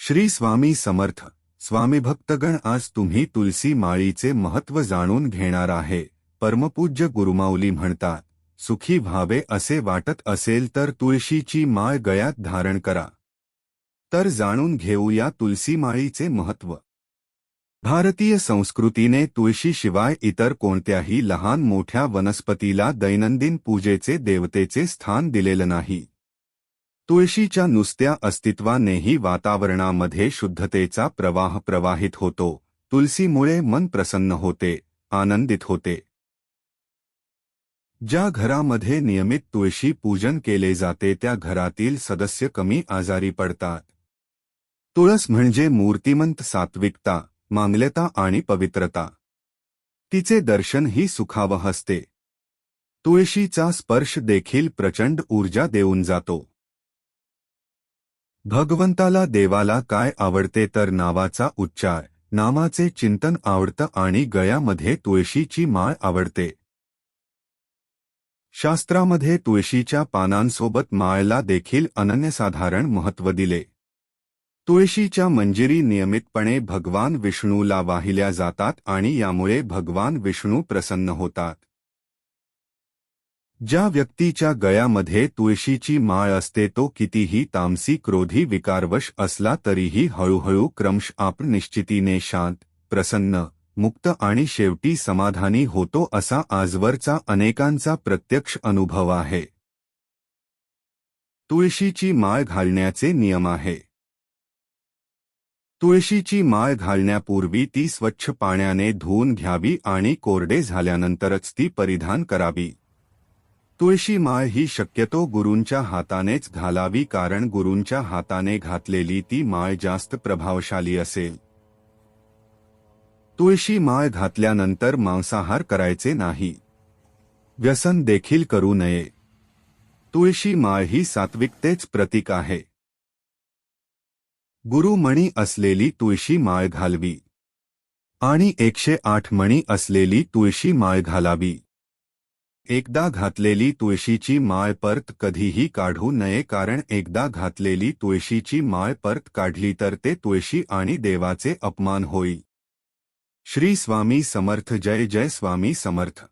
श्री स्वामी समर्थ. स्वामी भक्तगण, आज तुम्ही तुलसी माळीचे महत्त्व जाणून घेणार आहे. परमपूज्य गुरुमाऊली म्हणतात, सुखी व्हावे असे वाटत असेल तर तुळशीची माळ गळ्यात धारण करा. तर जाणून घेऊया तुलसी माळीचे महत्त्व. भारतीय संस्कृतीने तुळशीशिवाय इतर कोणत्याही लहान मोठ्या वनस्पतीला दैनंदिन पूजेचे देवतेचे स्थान दिलेलं नाही. तुळशीच्या नुसत्या अस्तित्वानेही वातावरणामध्ये शुद्धतेचा प्रवाह प्रवाहित होतो. तुलसीमुळे मन प्रसन्न होते, आनंदित होते. ज्या घरामध्ये नियमित तुळशी पूजन केले जाते त्या घरातील सदस्य कमी आजारी पडतात. तुळस म्हणजे मूर्तिमंत सात्विकता, मांगल्यता आणि पवित्रता. तिचे दर्शनही सुखावह असते. तुळशीचा स्पर्श देखील प्रचंड ऊर्जा देऊन जातो. भगवंताला देवाला काय आवडते तर नावाचा उच्चार, नामाचे चिंतन आवडतं आणि गळ्यामध्ये तुळशीची माळ आवडते. शास्त्रामध्ये तुळशीच्या पानांसोबत माळला देखील अनन्यसाधारण महत्त्व दिले. तुळशीच्या मंजिरी नियमितपणे भगवान विष्णूला वाहिल्या जातात आणि यामुळे भगवान विष्णू प्रसन्न होतात. ज्या व्यक्तीच्या गळ्यामध्ये तुळशीची माळ असते तो कितीही तामसी क्रोधी विकारवश असला तरीही हळूहळू क्रमशः आपण निश्चितीने शांत, प्रसन्न, मुक्त आणि शेवटी समाधानी होतो असा आजवरचा अनेकांचा प्रत्यक्ष अनुभव आहे. तुळशीची माळ घालण्याचे नियम आहे. तुळशीची माळ घालण्यापूर्वी ती स्वच्छ पाण्याने धुवून घ्यावी आणि कोरडे झाल्यानंतरच ती परिधान करावी. तुळशी माळ ही शक्यतो गुरूंच्या हातानेच घालावी, कारण गुरूंच्या हाताने घातलेली ती माळ जास्त प्रभावशाली असेल. तुळशी माळ घातल्यानंतर मांसाहार करायचे नाही. व्यसन देखील करू नये. तुळशी माळ ही सात्विकतेच प्रतीक आहे. गुरुमणी असलेली तुळशी माळ घालवी आणि 108 मणी असलेली तुळशी माळ घालावी. एकदा घातलेली तुळशीची माळ परत कधीही काढू नये, कारण एकदा घातलेली तुळशीची माळ परत काढली तर ते तुळशी आणि देवाचे अपमान होईल. श्री स्वामी समर्थ. जय जय स्वामी समर्थ.